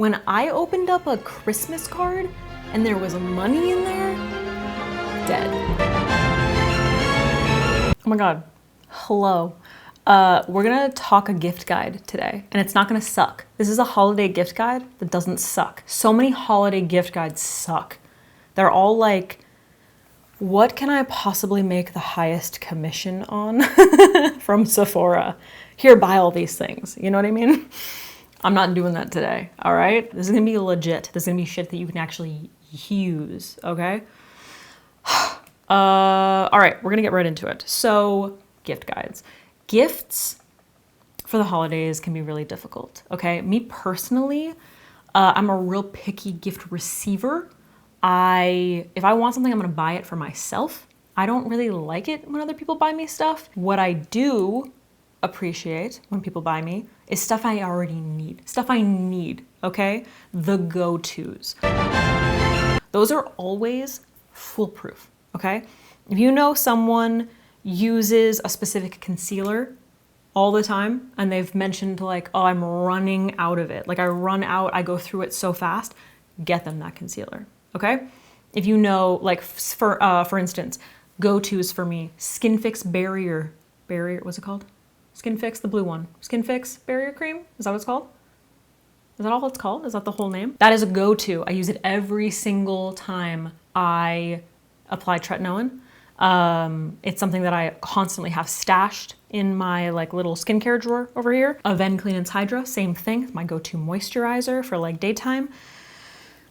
When I opened up a Christmas card and there was money in there, dead. Oh my God, hello. We're gonna talk a gift guide today, and it's not gonna suck. This is a holiday gift guide that doesn't suck. So many holiday gift guides suck. They're all like, what can I possibly make the highest commission on from Sephora? Here, buy all these things. You know what I mean? I'm not doing that today, all right? This is gonna be legit. This is gonna be shit that you can actually use, okay? All right, we're gonna get right into it. So, gift guides. Gifts for the holidays can be really difficult, okay? Me personally, I'm a real picky gift receiver. If I want something, I'm gonna buy it for myself. I don't really like it when other people buy me stuff. What I do appreciate when people buy me is stuff I already need. Stuff I need, okay? The go-tos. Those are always foolproof, okay? If you know someone uses a specific concealer all the time and they've mentioned like, oh, I'm running out of it. Like I run out, I go through it so fast, get them that concealer, okay? If you know, like for instance, go-tos for me, Skin Fix Barrier, what's it called? Skin Fix, the blue one. Skin Fix Barrier Cream, is that what it's called? Is that all it's called? Is that the whole name? That is a go-to. I use it every single time I apply tretinoin. It's something that I constantly have stashed in my like little skincare drawer over here. Aven Clean & Hydra, same thing. It's my go-to moisturizer for like daytime.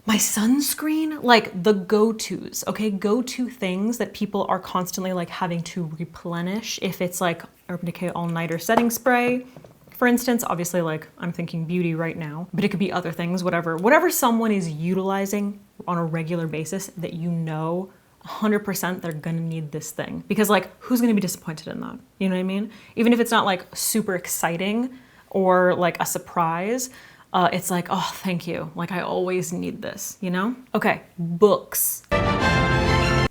My sunscreen, like the go-tos, okay? Go-to things that people are constantly like having to replenish. If it's like Urban Decay All-Nighter Setting Spray, for instance, obviously like I'm thinking beauty right now, but it could be other things, whatever someone is utilizing on a regular basis that you know 100% they're gonna need this thing. Because like, who's gonna be disappointed in that? You know what I mean? Even if it's not like super exciting or like a surprise, it's like, oh, thank you. Like I always need this, you know? Okay, books.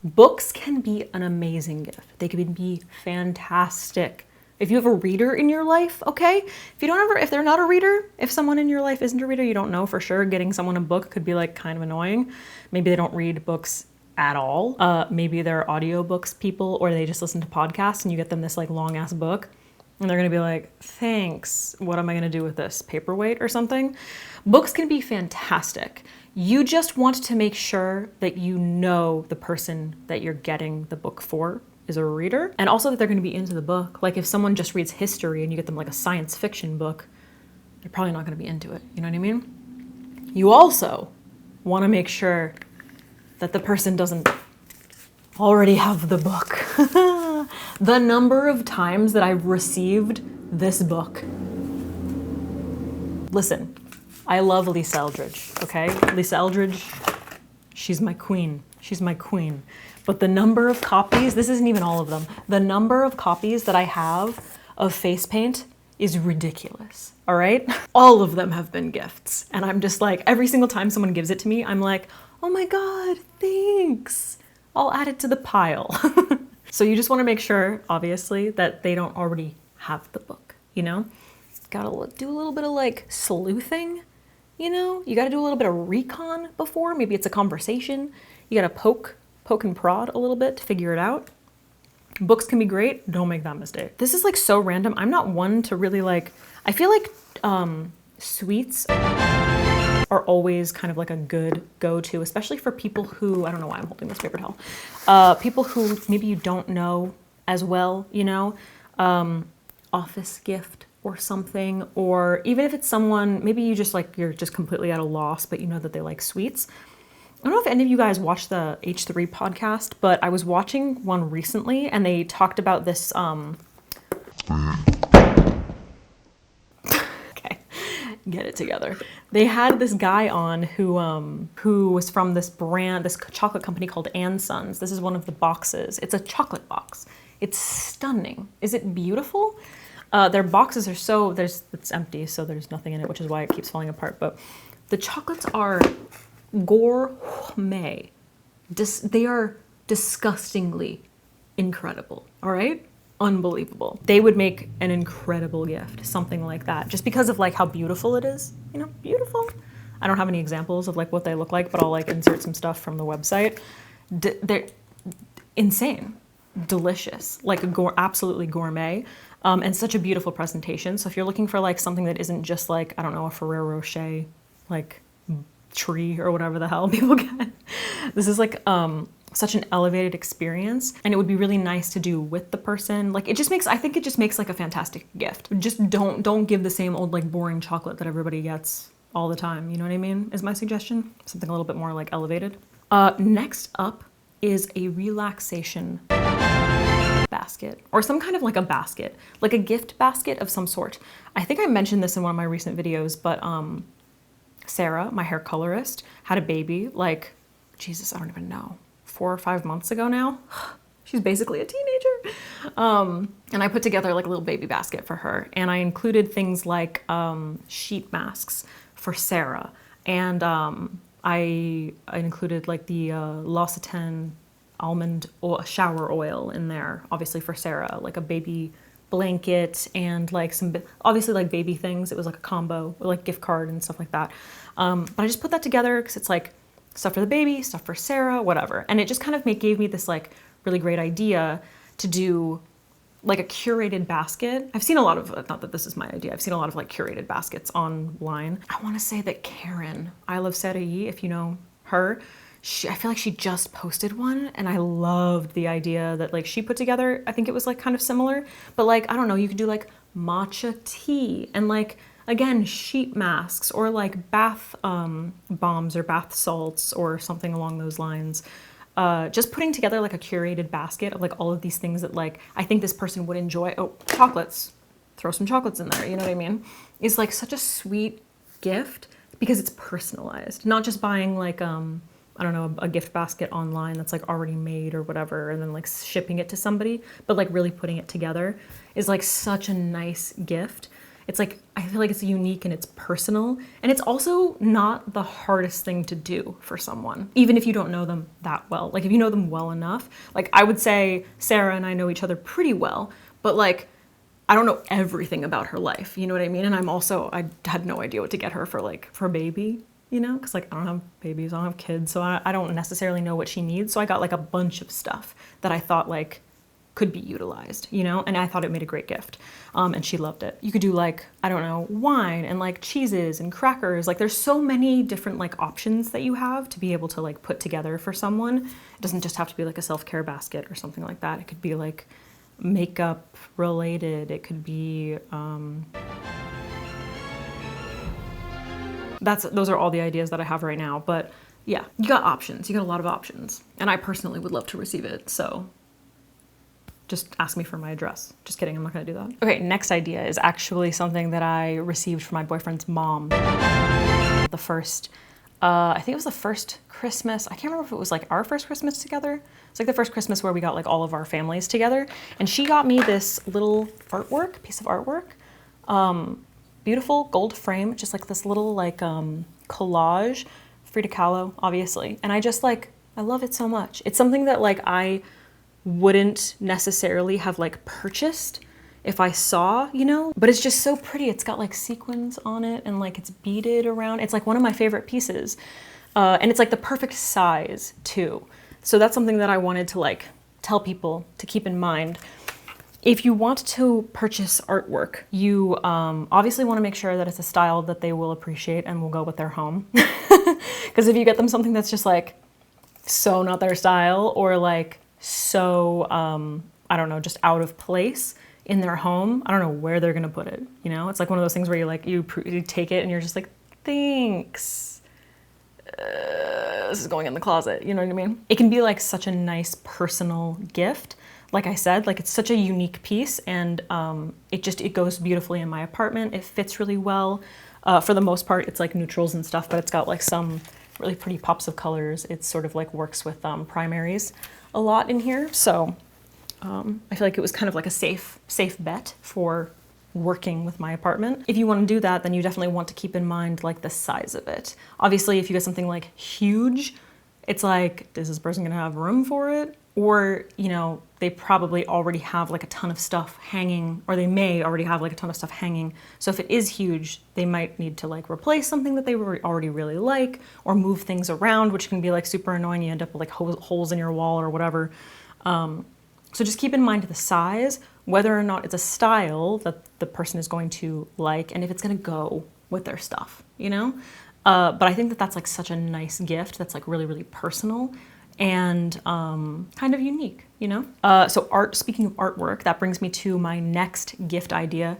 Books can be an amazing gift. They can be fantastic. If you have a reader in your life, okay? If they're not a reader, if someone in your life isn't a reader, you don't know for sure. Getting someone a book could be like kind of annoying. Maybe they don't read books at all. Maybe they're audiobooks people, or they just listen to podcasts and you get them this like long ass book and they're gonna be like, thanks, what am I gonna do with this? Paperweight or something? Books can be fantastic. You just want to make sure that you know the person that you're getting the book for is a reader, and also that they're gonna be into the book. Like if someone just reads history and you get them like a science fiction book, they're probably not gonna be into it, you know what I mean? You also wanna make sure that the person doesn't already have the book. The number of times that I've received this book. Listen, I love Lisa Eldridge, okay? Lisa Eldridge, she's my queen. She's my queen. But the number of copies, this isn't even all of them, the number of copies that I have of face paint is ridiculous, all right? All of them have been gifts. And I'm just like, every single time someone gives it to me, I'm like, oh my God, thanks. I'll add it to the pile. So you just wanna make sure, obviously, that they don't already have the book, you know? Gotta do a little bit of like sleuthing, you know? You gotta do a little bit of recon before, maybe it's a conversation. You gotta poke and prod a little bit to figure it out. Books can be great, don't make that mistake. This is like so random. I'm not one to really like, I feel like sweets are always kind of like a good go-to, especially for people who, I don't know why I'm holding this paper towel, people who maybe you don't know as well, you know, office gift or something, or even if it's someone, maybe you just like, you're just completely at a loss, but you know that they like sweets. I don't know if any of you guys watch the H3 podcast, but I was watching one recently and they talked about this, get it together. They had this guy on who was from this brand, this chocolate company called & Sons. This is one of the boxes. It's a chocolate box. It's stunning. Is it beautiful? Their boxes are so, it's empty, so there's nothing in it, which is why it keeps falling apart. But the chocolates are gourmet. They are disgustingly incredible, all right? Unbelievable. They would make an incredible gift, something like that, just because of like how beautiful it is, you know, beautiful. I don't have any examples of like what they look like, but I'll like insert some stuff from the website. They're insane, delicious, like absolutely gourmet, and such a beautiful presentation. So if you're looking for like something that isn't just like, I don't know, a Ferrero Rocher like tree or whatever the hell people get, this is like such an elevated experience, and it would be really nice to do with the person. Like I think it just makes like a fantastic gift. Just don't give the same old like boring chocolate that everybody gets all the time. You know what I mean? Is my suggestion. Something a little bit more like elevated. Next up is a relaxation basket, or some kind of like a basket, like a gift basket of some sort. I think I mentioned this in one of my recent videos, but Sarah, my hair colorist, had a baby like, Jesus, I don't even know, 4 or 5 months ago now. She's basically a teenager. And I put together like a little baby basket for her. And I included things like sheet masks for Sarah. And I included like the L'Occitane almond shower oil in there, obviously for Sarah, like a baby blanket and like some, obviously like baby things. It was like a combo, like gift card and stuff like that. But I just put that together because it's like stuff for the baby, stuff for Sarah, whatever. And it just kind of gave me this like really great idea to do like a curated basket. I've seen a lot of, not that this is my idea, I've seen a lot of like curated baskets online. I want to say that Karen, I Love Serai, if you know her, I feel like she just posted one, and I loved the idea that like she put together. I think it was like kind of similar, but like, I don't know, you could do like matcha tea and like, again, sheet masks or like bath bombs or bath salts or something along those lines. Just putting together like a curated basket of like all of these things that like I think this person would enjoy. Oh, chocolates. Throw some chocolates in there, you know what I mean? Is like such a sweet gift because it's personalized. Not just buying like I don't know, a gift basket online that's like already made or whatever, and then like shipping it to somebody, but like really putting it together is like such a nice gift. It's like, I feel like it's unique and it's personal, and it's also not the hardest thing to do for someone, even if you don't know them that well. Like if you know them well enough, like I would say Sarah and I know each other pretty well, but like I don't know everything about her life, you know what I mean? And I had no idea what to get her for like, for a baby, you know? Cause like I don't have babies, I don't have kids, so I don't necessarily know what she needs. So I got like a bunch of stuff that I thought like could be utilized, you know? And I thought it made a great gift. And she loved it. You could do like, I don't know, wine and like cheeses and crackers. Like there's so many different like options that you have to be able to like put together for someone. It doesn't just have to be like a self-care basket or something like that. It could be like makeup related. It could be, those are all the ideas that I have right now. But yeah, you got options. You got a lot of options. And I personally would love to receive it. So just ask me for my address. Just kidding, I'm not gonna do that. Okay, next idea is actually something that I received from my boyfriend's mom. I think it was the first Christmas. I can't remember if it was like our first Christmas together. It's like the first Christmas where we got like all of our families together. And she got me this little piece of artwork. Beautiful gold frame, just like this little like collage, Frida Kahlo, obviously. And I just like, I love it so much. It's something that like I wouldn't necessarily have like purchased if I saw, you know, but it's just so pretty. It's got like sequins on it and like it's beaded around. It's like one of my favorite pieces. And it's like the perfect size too. So that's something that I wanted to like tell people to keep in mind. If you want to purchase artwork, you obviously want to make sure that it's a style that they will appreciate and will go with their home. Because if you get them something that's just like so not their style, or like so, I don't know, just out of place in their home, I don't know where they're gonna put it, you know? It's like one of those things where you like, you take it and you're just like, thanks. This is going in the closet, you know what I mean? It can be like such a nice personal gift. Like I said, like it's such a unique piece, and it goes beautifully in my apartment. It fits really well. For the most part, it's like neutrals and stuff, but it's got like some really pretty pops of colors. It sort of like works with primaries a lot in here. So I feel like it was kind of like a safe bet for working with my apartment. If you want to do that, then you definitely want to keep in mind like the size of it. Obviously, if you get something like huge, it's like, is this person gonna have room for it? Or, you know, they probably already have like a ton of stuff hanging, or they may already have like a ton of stuff hanging. So if it is huge, they might need to like replace something that they already really like, or move things around, which can be like super annoying. You end up with like holes in your wall or whatever. So just keep in mind the size, whether or not it's a style that the person is going to like, and if it's gonna go with their stuff, you know? But I think that that's like such a nice gift that's like really, really personal and kind of unique, you know? Speaking of artwork, that brings me to my next gift idea.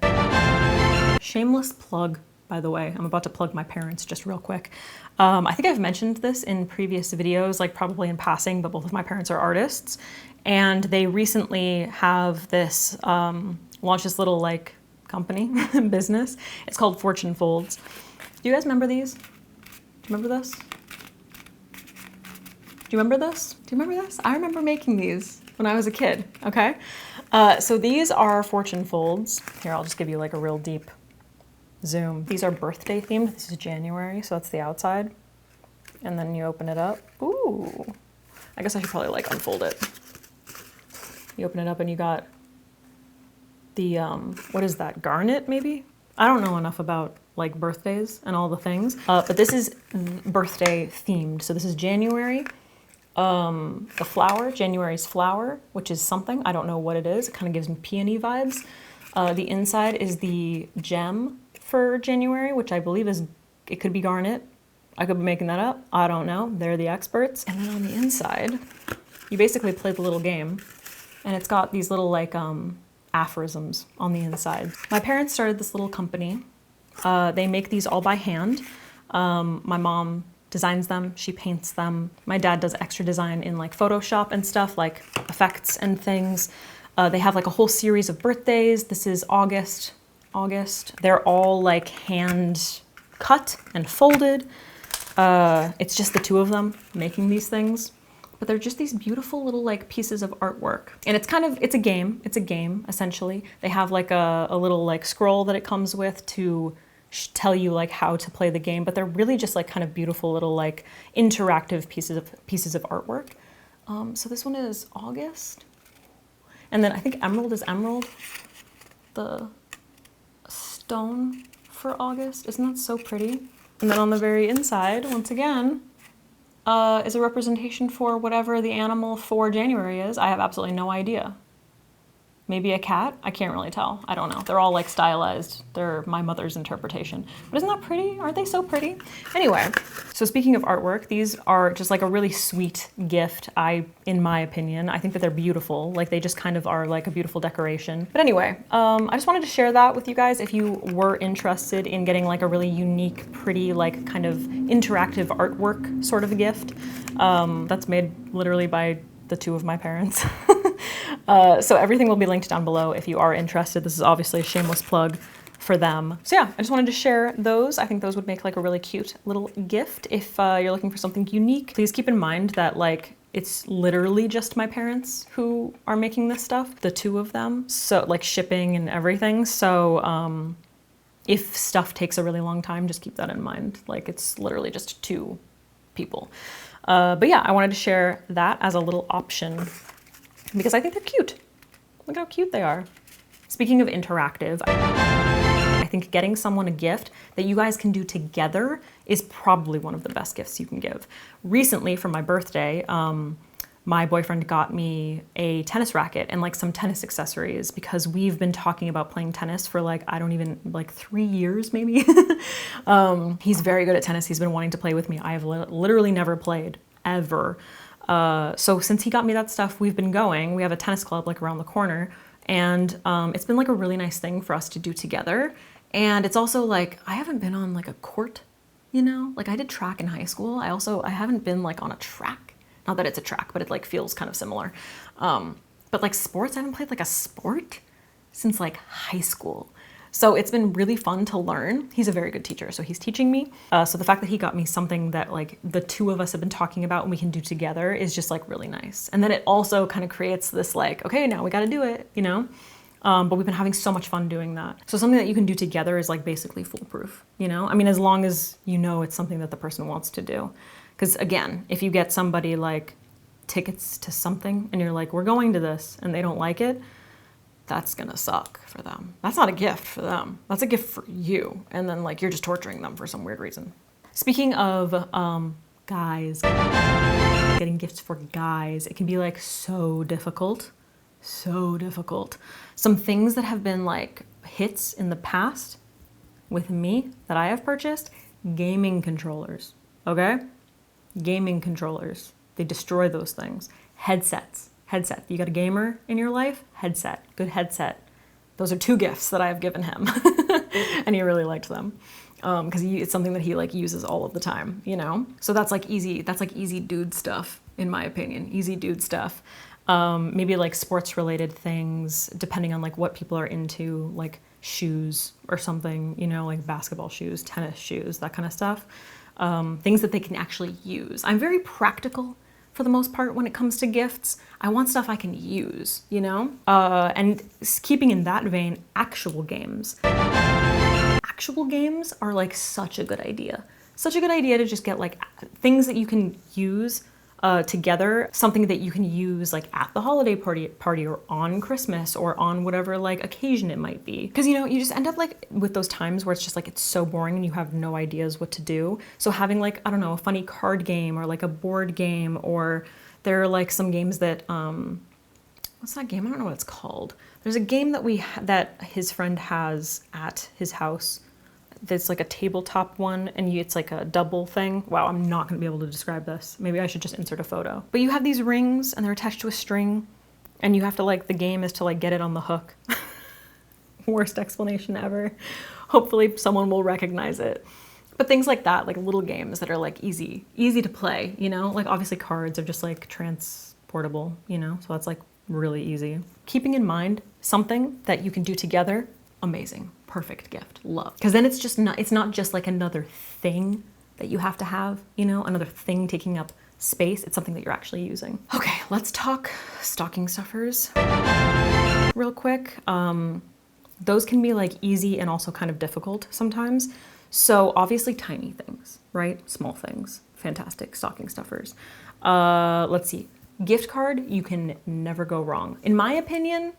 Shameless plug, by the way. I'm about to plug my parents just real quick. I think I've mentioned this in previous videos, like probably in passing, but both of my parents are artists. And they recently have this, launched this little like company, business. It's called Fortune Folds. Do you guys remember these? Do you remember this? Do you remember this? Do you remember this? I remember making these when I was a kid, okay? So these are Fortune Folds. Here, I'll just give you like a real deep zoom. These are birthday themed. This is January, so that's the outside. And then you open it up. Ooh. I guess I should probably like unfold it. You open it up and you got the, what is that, garnet maybe? I don't know enough about like birthdays and all the things, but this is birthday themed. So this is January. The flower, January's flower, which is something, I don't know what it is. It kind of gives me peony vibes. The inside is the gem for January, which I believe is, it could be garnet. I could be making that up. I don't know. They're the experts. And then on the inside, you basically play the little game, and it's got these little like aphorisms on the inside. My parents started this little company. They make these all by hand. My mom designs them, she paints them. My dad does extra design in like Photoshop and stuff, like effects and things. They have like a whole series of birthdays. This is August. They're all like hand cut and folded. It's just the two of them making these things. But they're just these beautiful little like pieces of artwork. And it's kind of, it's a game essentially. They have like a little like scroll that it comes with to tell you like how to play the game, but they're really just like kind of beautiful little like interactive pieces of artwork. So this one is August. And then I think emerald is emerald. The stone for August. Isn't that so pretty? And then on the very inside, once again, is a representation for whatever the animal for January is. I have absolutely no idea. Maybe a cat? I can't really tell. I don't know. They're all like stylized. They're my mother's interpretation. But isn't that pretty? Aren't they so pretty? Anyway, so speaking of artwork, these are just like a really sweet gift, in my opinion. I think that they're beautiful. Like they just kind of are like a beautiful decoration. But anyway, I just wanted to share that with you guys if you were interested in getting like a really unique, pretty, like kind of interactive artwork sort of a gift. That's made literally by the two of my parents. So everything will be linked down below if you are interested. This is obviously a shameless plug for them. So yeah, I just wanted to share those. I think those would make like a really cute little gift if you're looking for something unique. Please keep in mind that like it's literally just my parents who are making this stuff, the two of them. So like shipping and everything. So if stuff takes a really long time, just keep that in mind. Like it's literally just two people. But yeah, I wanted to share that as a little option because I think they're cute. Look how cute they are. Speaking of interactive, I think getting someone a gift that you guys can do together is probably one of the best gifts you can give. Recently, for my birthday, my boyfriend got me a tennis racket and like some tennis accessories because we've been talking about playing tennis for like, I don't even, like 3 years maybe. He's very good at tennis. He's been wanting to play with me. I have literally never played, ever. So since he got me that stuff, we've been going. We have a tennis club like around the corner, and it's been like a really nice thing for us to do together. And it's also like, I haven't been on like a court, you know? Like I did track in high school. I haven't been like on a track. Not that it's a track, but it like feels kind of similar. But like sports, I haven't played like a sport since like high school. So it's been really fun to learn. He's a very good teacher, so he's teaching me. So the fact that he got me something that like the two of us have been talking about and we can do together is just like really nice. And then it also kind of creates this like, okay, now we got to do it, you know? But we've been having so much fun doing that. So something that you can do together is like basically foolproof, you know? I mean, as long as you know it's something that the person wants to do. Because again, if you get somebody like tickets to something and you're like, we're going to this, and they don't like it, that's gonna suck for them. That's not a gift for them. That's a gift for you. And then like you're just torturing them for some weird reason. Speaking of guys, getting gifts for guys, it can be like so difficult. So difficult. Some things that have been like hits in the past with me that I have purchased, gaming controllers, okay? Gaming controllers. They destroy those things. Headsets. Headset. You got a gamer in your life? Headset. Good headset. Those are 2 gifts that I have given him. And he really liked them. Because it's something that he like uses all of the time, you know? So that's like easy dude stuff, in my opinion. Easy dude stuff. Maybe like sports related things, depending on like what people are into, like shoes or something, you know, like basketball shoes, tennis shoes, that kind of stuff. Things that they can actually use. I'm very practical for the most part when it comes to gifts. I want stuff I can use, you know? And keeping in that vein, actual games. Actual games are like such a good idea. Such a good idea to just get like things that you can use together, something that you can use like at the holiday party or on Christmas or on whatever like occasion it might be. Because you know, you just end up like with those times where it's just like it's so boring and you have no ideas what to do. So having like, I don't know, a funny card game or like a board game, or there are like some games that what's that game? I don't know what it's called. There's a game that his friend has at his house. That's like a tabletop one, and it's like a double thing. Wow, I'm not gonna be able to describe this. Maybe I should just insert a photo. But you have these rings and they're attached to a string, and you have to like, the game is to like get it on the hook. Worst explanation ever. Hopefully someone will recognize it. But things like that, like little games that are like easy to play, you know? Like obviously cards are just like transportable, you know? So that's like really easy. Keeping in mind something that you can do together, amazing. Perfect gift, love. Because then it's not just like another thing that you have to have, you know, another thing taking up space. It's something that you're actually using. Okay, let's talk stocking stuffers real quick. Those can be like easy and also kind of difficult sometimes. So obviously tiny things, right? Small things, fantastic stocking stuffers. Let's see, gift card, you can never go wrong. In my opinion,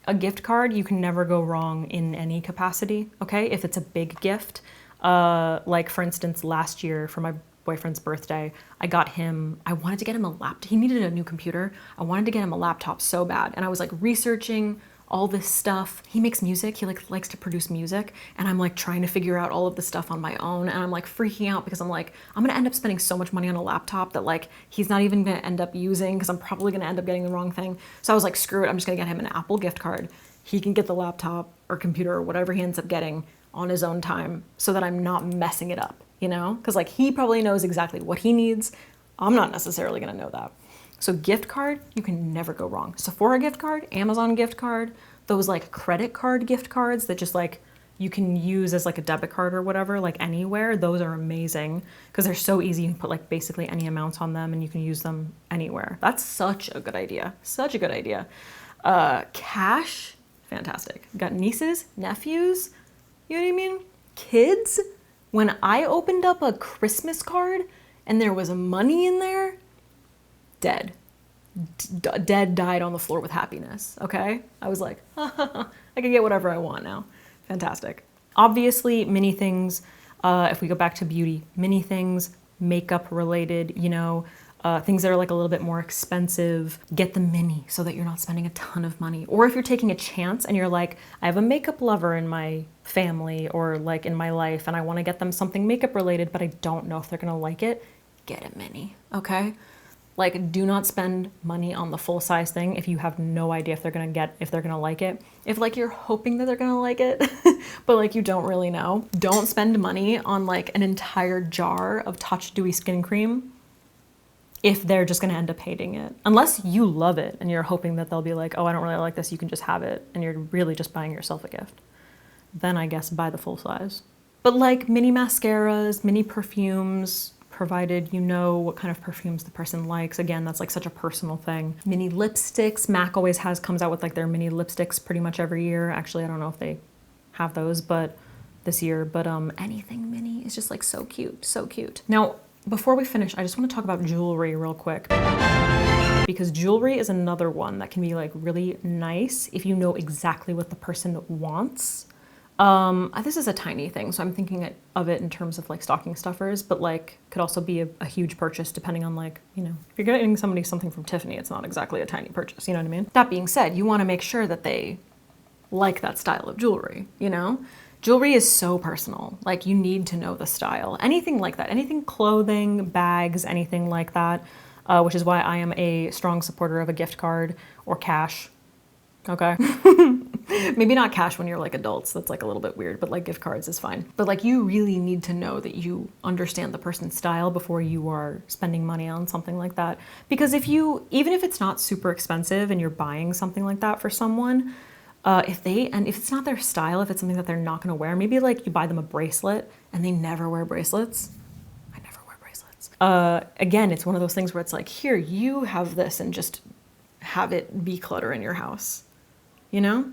a gift card, you can never go wrong in any capacity, okay? If it's a big gift, like for instance, last year for my boyfriend's birthday, I wanted to get him a laptop. He needed a new computer. I wanted to get him a laptop so bad. And I was like researching all this stuff. He makes music, he like likes to produce music. And I'm like trying to figure out all of the stuff on my own. And I'm like freaking out because I'm like, I'm gonna end up spending so much money on a laptop that like, he's not even gonna end up using, because I'm probably gonna end up getting the wrong thing. So I was like, screw it, I'm just gonna get him an Apple gift card. He can get the laptop or computer or whatever he ends up getting on his own time, so that I'm not messing it up, you know? Because like he probably knows exactly what he needs. I'm not necessarily gonna know that. So gift card, you can never go wrong. Sephora gift card, Amazon gift card, those like credit card gift cards that just like you can use as like a debit card or whatever, like anywhere. Those are amazing because they're so easy. You can put like basically any amounts on them and you can use them anywhere. That's such a good idea. Such a good idea. Cash, fantastic. Got nieces, nephews, you know what I mean? Kids. When I opened up a Christmas card and there was money in there, dead. Died on the floor with happiness, okay? I was like, I can get whatever I want now. Fantastic. Obviously, many things, if we go back to beauty, many things, makeup related, you know, things that are like a little bit more expensive, get the mini so that you're not spending a ton of money. Or if you're taking a chance and you're like, I have a makeup lover in my family or like in my life and I want to get them something makeup related, but I don't know if they're gonna like it, get a mini, okay? Like, do not spend money on the full size thing if you have no idea if they're gonna like it. If like you're hoping that they're gonna like it, but like you don't really know. Don't spend money on like an entire jar of Touch Dewy skin cream if they're just gonna end up hating it. Unless you love it and you're hoping that they'll be like, oh, I don't really like this, you can just have it, and you're really just buying yourself a gift. Then I guess buy the full size. But like mini mascaras, mini perfumes, provided you know what kind of perfumes the person likes. Again, that's like such a personal thing. Mini lipsticks, MAC always comes out with like their mini lipsticks pretty much every year. Actually, I don't know if they have those, but this year, but anything mini is just like so cute, so cute. Now, before we finish, I just want to talk about jewelry real quick. because jewelry is another one that can be like really nice if you know exactly what the person wants. This is a tiny thing, so I'm thinking of it in terms of like stocking stuffers, but like could also be a huge purchase depending on like, you know, if you're getting somebody something from Tiffany, it's not exactly a tiny purchase, you know what I mean? That being said, you want to make sure that they like that style of jewelry, you know? Jewelry is so personal. Like you need to know the style. Anything like that, anything clothing, bags, anything like that, which is why I am a strong supporter of a gift card or cash. Okay. Maybe not cash when you're like adults. That's like a little bit weird, but like gift cards is fine. But like you really need to know that you understand the person's style before you are spending money on something like that. Because even if it's not super expensive and you're buying something like that for someone, if it's not their style, if it's something that they're not going to wear, maybe like you buy them a bracelet and they never wear bracelets. I never wear bracelets. Again, it's one of those things where it's like, here, you have this and just have it be clutter in your house. You know?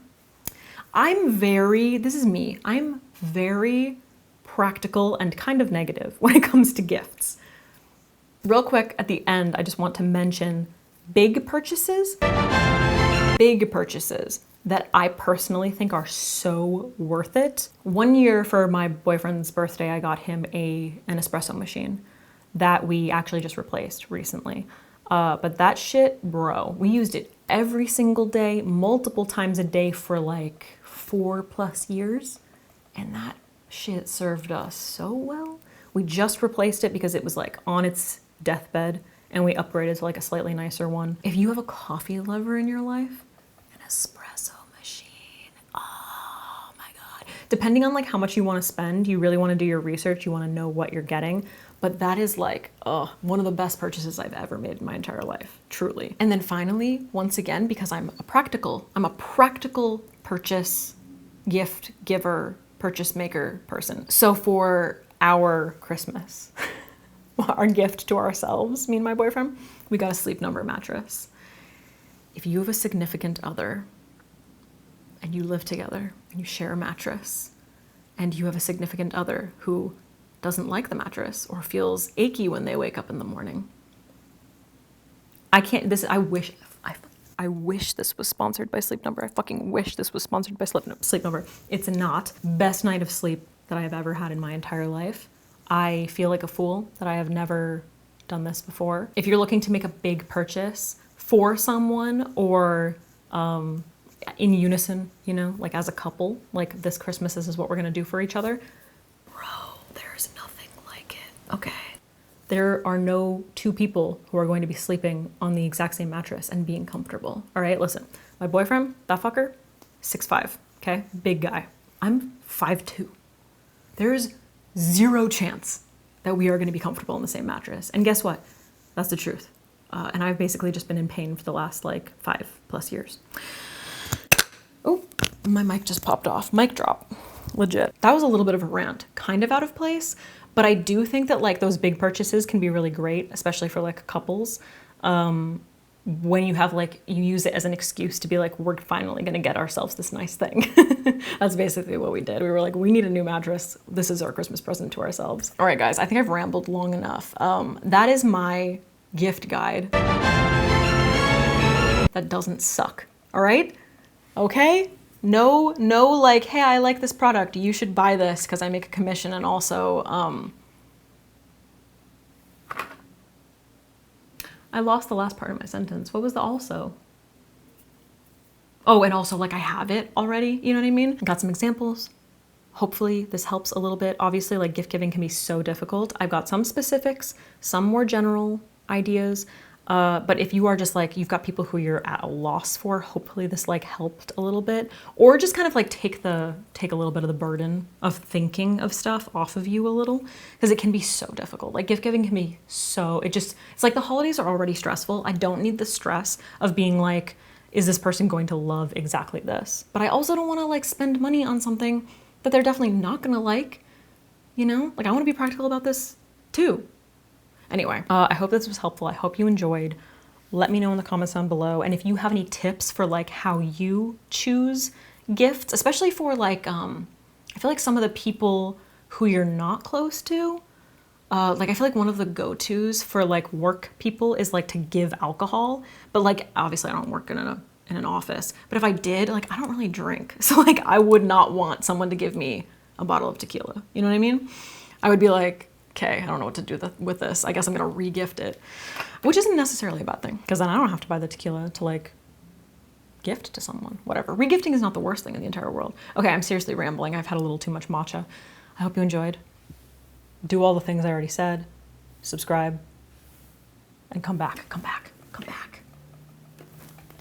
This is me. I'm very practical and kind of negative when it comes to gifts. Real quick at the end, I just want to mention big purchases that I personally think are so worth it. One year for my boyfriend's birthday, I got him an espresso machine that we actually just replaced recently. But that shit, bro, we used it every single day, multiple times a day for like 4+ years. And that shit served us so well. We just replaced it because it was like on its deathbed and we upgraded to like a slightly nicer one. If you have a coffee lover in your life, an espresso machine, oh my God. Depending on like how much you want to spend, you really want to do your research, you want to know what you're getting. But that is like, one of the best purchases I've ever made in my entire life, truly. And then finally, once again, because I'm a practical purchase, gift giver, purchase maker person. So for our Christmas, our gift to ourselves, me and my boyfriend, we got a Sleep Number mattress. If you have a significant other and you live together and you share a mattress and you have a significant other who doesn't like the mattress or feels achy when they wake up in the morning. I wish this was sponsored by Sleep Number. I fucking wish this was sponsored by Sleep Number. It's not. Best night of sleep that I have ever had in my entire life. I feel like a fool that I have never done this before. If you're looking to make a big purchase for someone or in unison, you know, like as a couple, like this Christmas, this is what we're gonna do for each other. There's nothing like it, okay? There are no two people who are going to be sleeping on the exact same mattress and being comfortable, all right? Listen, my boyfriend, that fucker, 6'5", okay? Big guy. I'm 5'2". There's zero chance that we are gonna be comfortable on the same mattress. And guess what? That's the truth. And I've basically just been in pain for the last like 5+ years. Oh, my mic just popped off. Mic drop. Legit. That was a little bit of a rant, kind of out of place, but I do think that like those big purchases can be really great, especially for like couples. When you have like, you use it as an excuse to be like, we're finally gonna get ourselves this nice thing. That's basically what we did. We were like, we need a new mattress. This is our Christmas present to ourselves. All right, guys, I think I've rambled long enough. That is my gift guide. That doesn't suck, all right? Okay? No, like, hey, I like this product. You should buy this because I make a commission. And also, I lost the last part of my sentence. What was the also? Oh, and also like I have it already. You know what I mean? I got some examples. Hopefully this helps a little bit. Obviously, like gift giving can be so difficult. I've got some specifics, some more general ideas. But if you are just like, you've got people who you're at a loss for, hopefully this like helped a little bit, or just kind of like take a little bit of the burden of thinking of stuff off of you a little, because it can be so difficult. Like gift giving can be so, it's like the holidays are already stressful. I don't need the stress of being like, is this person going to love exactly this? But I also don't want to like spend money on something that they're definitely not going to like, you know? Like I want to be practical about this too. Anyway, I hope this was helpful. I hope you enjoyed. Let me know in the comments down below. And if you have any tips for like how you choose gifts, especially for like, I feel like some of the people who you're not close to, Like I feel like one of the go-tos for like work people is like to give alcohol, but like obviously I don't work in an office. But if I did, like I don't really drink, so like I would not want someone to give me a bottle of tequila. You know what I mean? I would be like, okay, I don't know what to do with this. I guess I'm gonna re-gift it, which isn't necessarily a bad thing because then I don't have to buy the tequila to like gift to someone. Whatever. Regifting is not the worst thing in the entire world. Okay, I'm seriously rambling. I've had a little too much matcha. I hope you enjoyed. Do all the things I already said. Subscribe. And come back. Come back. Come back.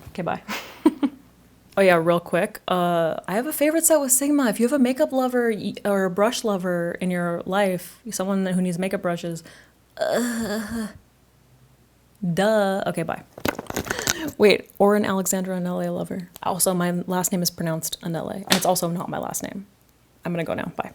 Okay, bye. Oh yeah, real quick. I have a favorite set with Sigma. If you have a makeup lover or a brush lover in your life, someone who needs makeup brushes, duh. Okay, bye. Wait, or an Alexandra Anele lover. Also, my last name is pronounced Anele, and it's also not my last name. I'm gonna go now. Bye.